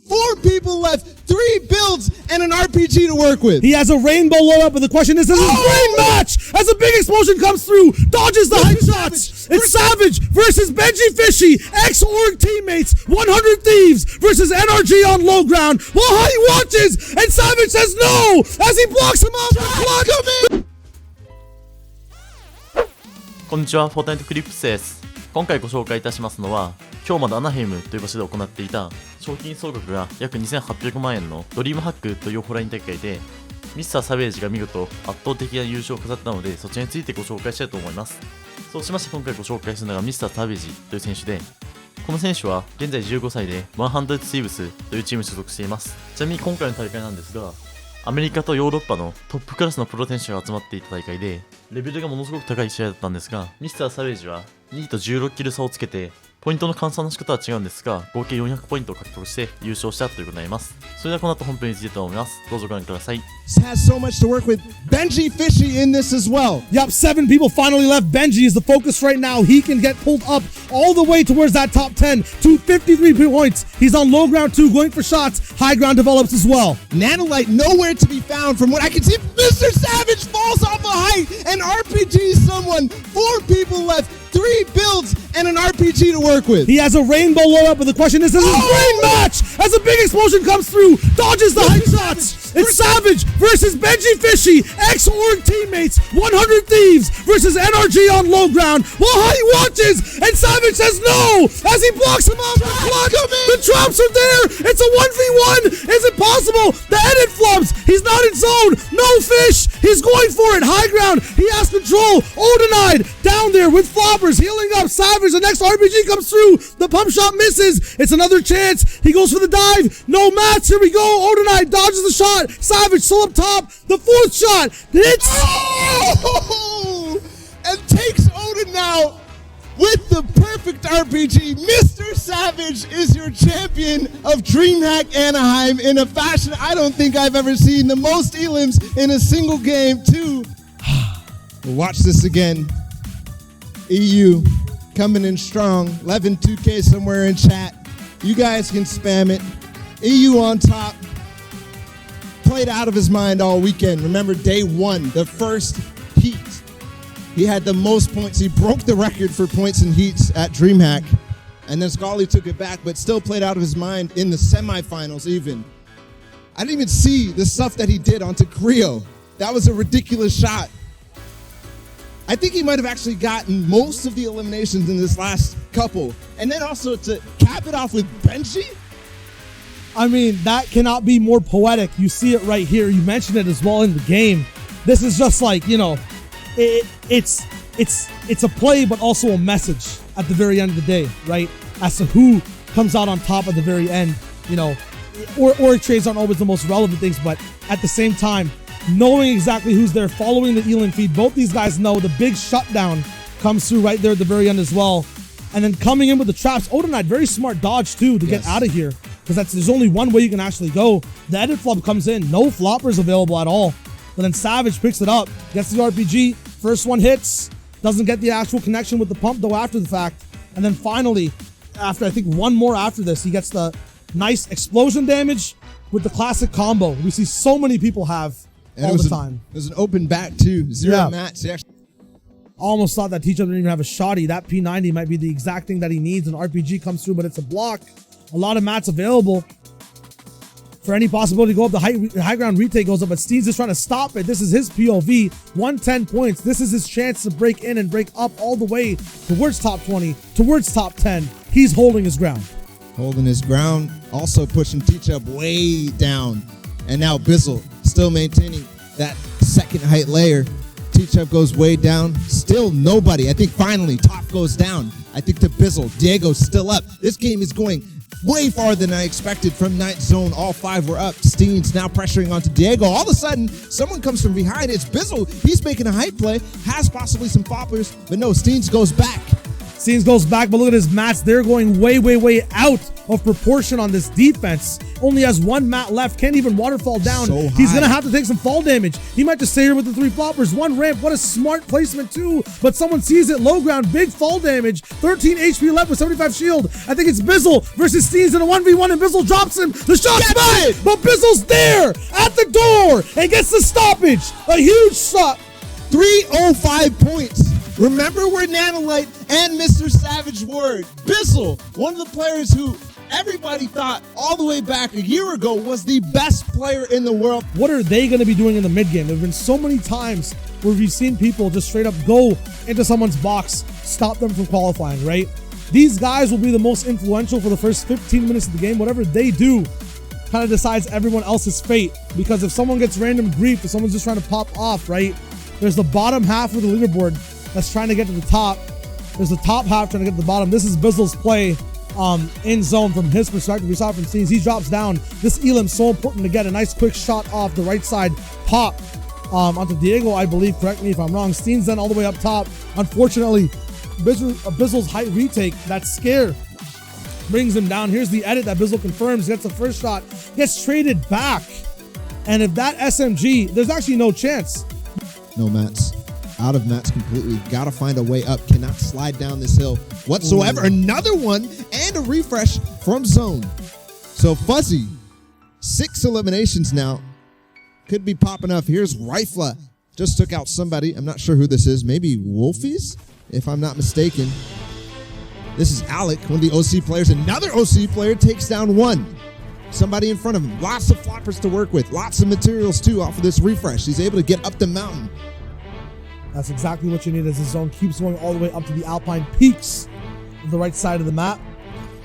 4 people left, 3 builds, and an RPG to work with. He has a rainbow low up, but the question is, this is a great match as a big explosion comes through, dodges the hype shots. It's Savage versus Benji Fishy, ex-Org teammates, 100 Thieves versus NRG on low ground. While Honey watches, and Savage says no as he blocks him off. Block him in. こんにちは、フォートナイトクリップスです。今回ご紹介いたしますのは、今日までアナヘイムという場所で行っていた賞金総額が約2800万円のドリームハックというオフライン大会で、MrSavageが見事圧倒的な優勝を飾ったので、そちらについてご紹介したいと思います。そうしまして今回ご紹介するのがMrSavageという選手で、この選手は現在15歳で100 Thieves というチームに所属しています。ちなみに今回の大会なんですが、アメリカとヨーロッパのトップクラスのプロ選手が集まっていた大会で、レベルがものすごく高い試合だったんですが、MrSavageは2位と16キル差をつけて、ポイントの換算の仕方は違うんですが、合計400ポイントを獲得して優勝したということになります。それではこの後本編についてと思います。どうぞご覧ください。Has so much to work with. Benji Fishy in this as well. Yep, 7 people finally left. Benji is the focus right now. He can get pulled up all the way towards that top 10 to 53 points. He's on low ground too, going for shots. High ground develops as well. Nanolite nowhere to be found from what I can see. MrSavage falls off a height and RPGs someone. 4 people left, 3 builds, and an RPG to work with. He has a rainbow low up, but the question is, this is a great match as a big explosion comes through, dodges the hype shots. It's Savage versus Benji Fishy, ex-Org teammates, 100 Thieves versus NRG on low ground. While Honey watches, and Savage says no as he blocks him off. The traps are there. It's a 1v1. Is it possible? The edit flubs. He's not in zone. No fish. He's going for it. High ground. He has control. Odenide down there with floppers, healing up. Savage, the next RPG comes through. The pump shot misses. It's another chance. He goes for the dive. No mats. Here we go. Odenide dodges the shot. Savage still up top. The 4th shot hits. Oh! And takes Odin now with the perfect RPG. MrSavage is your champion of DreamHack Anaheim in a fashion I don't think I've ever seen. The most elims in a single game too. We'll watch this again. EU coming in strong. 11-2K somewhere in chat. You guys can spam it. EU on top. Played out of his mind all weekend. Remember day 1, the first heat. He had the most points. He broke the record for points and heats at DreamHack. And then Scully took it back, but still played out of his mind in the semifinals even. I didn't even see the stuff that he did onto Creo. That was a ridiculous shot. I think he might have actually gotten most of the eliminations in this last couple. And then also to cap it off with Benji? I mean, that cannot be more poetic. You see it right here. You mentioned it as well in the game. This is just like, you know, it's a play, but also a message at the very end of the day, right? As to who comes out on top at the very end, you know, or trades aren't always the most relevant things, but at the same time, knowing exactly who's there, following the Elin feed, both these guys know the big shutdown comes through right there at the very end as well. And then coming in with the traps, Odenide, very smart dodge too to get out of here. Because there's only one way you can actually go. The edit flop comes in, no floppers available at all. But then Savage picks it up, gets the RPG, first one hits, doesn't get the actual connection with the pump though after the fact. And then finally, after I think one more after this, he gets the nice explosion damage with the classic combo we see so many people have all the time. It was an open back too, 0 mats. Almost thought that Teacher didn't even have a shoddy. That P90 might be the exact thing that he needs. An RPG comes through, but it's a block. A lot of mats available for any possibility to go up. The high ground retake goes up, but Steve's just trying to stop it. This is his POV. 110 points. This is his chance to break in and break up all the way towards top 20, towards top 10. He's holding his ground. Holding his ground. Also pushing Teach-Up way down. And now Bizzle still maintaining that second height layer. Teach-Up goes way down. Still nobody. I think finally top goes down. I think to Bizzle. Diego's still up. This game is going way farther than I expected from 9th zone. All 5 were up. Steen's now pressuring onto Diego. All of a sudden, someone comes from behind. It's Bizzle. He's making a hype play. Has possibly some poppers. But no, Steen's goes back. Steens goes back, but look at his mats. They're going way, way, way out of proportion on this defense. Only has one mat left. Can't even waterfall down. So He's high. going to have to take some fall damage. He might just stay here with the 3 floppers. 1 ramp. What a smart placement, too. But someone sees it. Low ground. Big fall damage. 13 HP left with 75 shield. I think it's Bizzle versus Steens in a 1v1, and Bizzle drops him. The shot's back, but Bizzle's there at the door and gets the stoppage. A huge shot. 305 points. Remember where Nanolite and MrSavage were. Bizzle, one of the players who everybody thought all the way back a year ago was the best player in the world. What are they going to be doing in the mid game? There have been so many times where we've seen people just straight up go into someone's box, stop them from qualifying, right? These guys will be the most influential for the first 15 minutes of the game. Whatever they do kind of decides everyone else's fate, because if someone gets random grief, if someone's just trying to pop off, right? There's the bottom half of the leaderboard that's trying to get to the top. There's the top half trying to get to the bottom. This is Bizzle's play in zone from his perspective. We saw it from Steens. He drops down. This Elim's so important to get a nice quick shot off the right side. Pop onto Diego, I believe. Correct me if I'm wrong. Steens then all the way up top. Unfortunately, Bizzle's height retake, that scare, brings him down. Here's the edit that Bizzle confirms. Gets the first shot. Gets traded back. And if that SMG, there's actually no chance. No mats. Out of mats completely. Gotta find a way up. Cannot slide down this hill whatsoever. Ooh. Another one and a refresh from zone. So Fuzzy, 6 eliminations now. Could be popping up. Here's Rifla. Just took out somebody. I'm not sure who this is. Maybe Wolfies, if I'm not mistaken. This is Alec, one of the OC players. Another OC player takes down one. Somebody in front of him. Lots of floppers to work with. Lots of materials, too, off of this refresh. He's able to get up the mountain. That's exactly what you need as the zone keeps going all the way up to the Alpine Peaks on the right side of the map.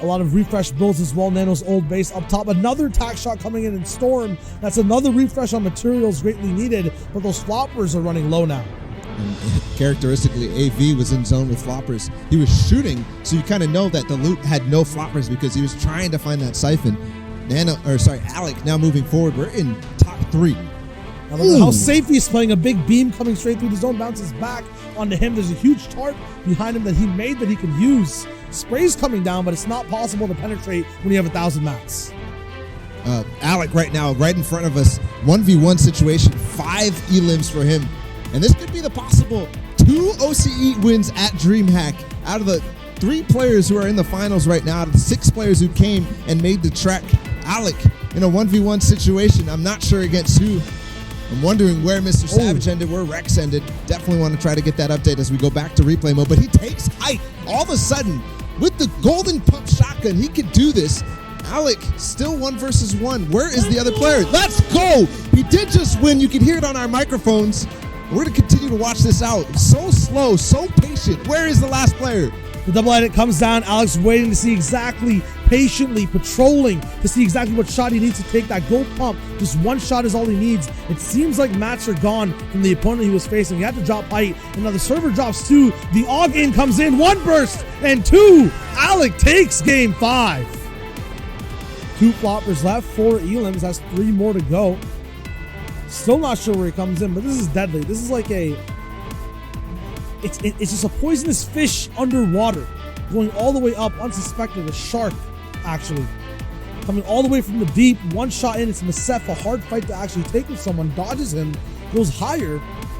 A lot of refresh builds as well. Nano's old base up top. Another attack shot coming in Storm. That's another refresh on materials greatly needed, but those floppers are running low now. And characteristically, AV was in zone with floppers. He was shooting, so you kind of know that the loot had no floppers because he was trying to find that siphon. Alec now moving forward. We're in top 3. Now look at how safe he's playing. A big beam coming straight through the zone, bounces back onto him. There's a huge tarp behind him that he made that he can use. Spray's coming down, but it's not possible to penetrate when you have 1,000 mats. Alec right now, right in front of us. 1v1 situation, 5 elims for him. And this could be the possible 2 OCE wins at DreamHack. Out of the 3 players who are in the finals right now, out of the 6 players who came and made the trek, Alec in a 1v1 situation. I'm not sure against who. I'm wondering where MrSavage ended, where Rex ended. Definitely want to try to get that update as we go back to replay mode. But he takes height all of a sudden with the golden pump shotgun. He could do this. Alec still 1 versus 1. Where is the other player? Let's go. He did just win. You can hear it on our microphones. We're going to continue to watch this out. So slow, so patient. Where is the last player? The double edit comes down. Alex waiting to see exactly, patiently patrolling to see exactly what shot he needs to take that gold pump. Just 1 shot is all he needs. It seems like mats are gone from the opponent he was facing. He had to drop height, and now the server drops 2. The AUG in comes in. 1 burst and 2. Alec takes game 5. 2 floppers left, 4 elims. That's 3 more to go. Still not sure where he comes in, but this is deadly. This is like a... It's just a poisonous fish underwater, going all the way up, unsuspected. A shark, actually. Coming all the way from the deep, 1 shot in. It's Masef, a hard fight to actually take with someone. Dodges him, goes higher.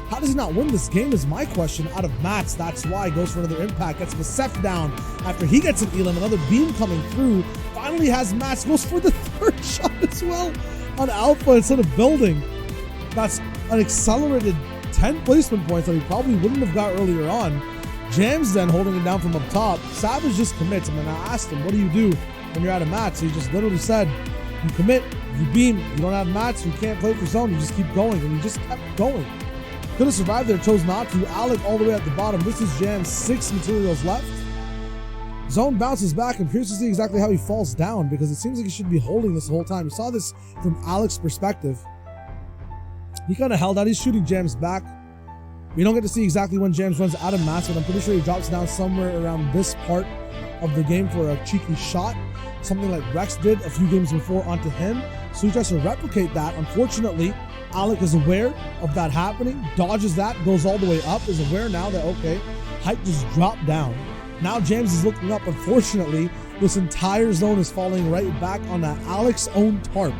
How does he not win this game is my question. Out of mats, that's why. Goes for another impact. Gets Masef down after he gets an elim. Another beam coming through. Finally has mats. Goes for the 3rd shot as well on Alpha instead of building. That's an accelerated 10 placement points that he probably wouldn't have got earlier on. Jams then holding it down from up top. Savage just commits. I mean, I asked him, what do you do when you're out of mats? He just literally said, you commit, you beam, you don't have mats, you can't play for zone, you just keep going. And he just kept going. Could have survived there, chose not to. Alec all the way at the bottom. This is Jam's 6 materials left. Zone bounces back and curious to see exactly how he falls down, because it seems like he should be holding this whole time. You saw this from Alec's perspective. He kind of held out. He's shooting Jams back. We don't get to see exactly when Jams runs out of mats, but I'm pretty sure he drops down somewhere around this part of the game for a cheeky shot. Something like Rex did a few games before onto him. So he tries to replicate that. Unfortunately, Alec is aware of that happening, dodges that, goes all the way up, is aware now that, okay, height just dropped down. Now James is looking up. Unfortunately, this entire zone is falling right back on that Alex owned tarp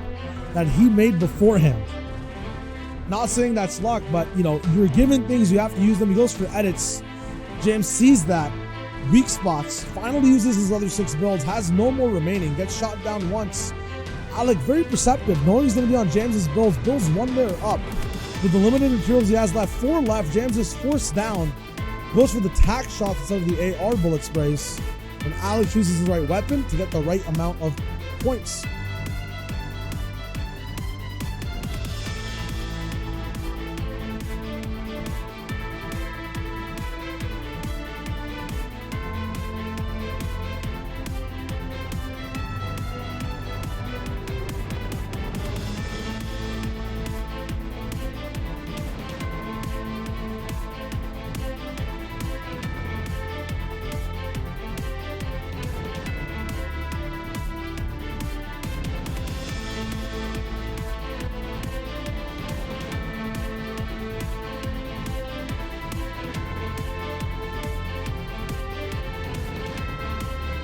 that he made beforehand. Not saying that's luck, but you know, you're given things, you have to use them. He goes for edits. James sees that. Weak spots. Finally uses his other 6 builds. Has no more remaining. Gets shot down once. Alec, very perceptive, knowing he's going to be on James's builds. Builds 1 layer up. With the limited materials he has left, 4 left. James is forced down. Goes for the tack shots instead of the AR bullet sprays. And Alec chooses the right weapon to get the right amount of points.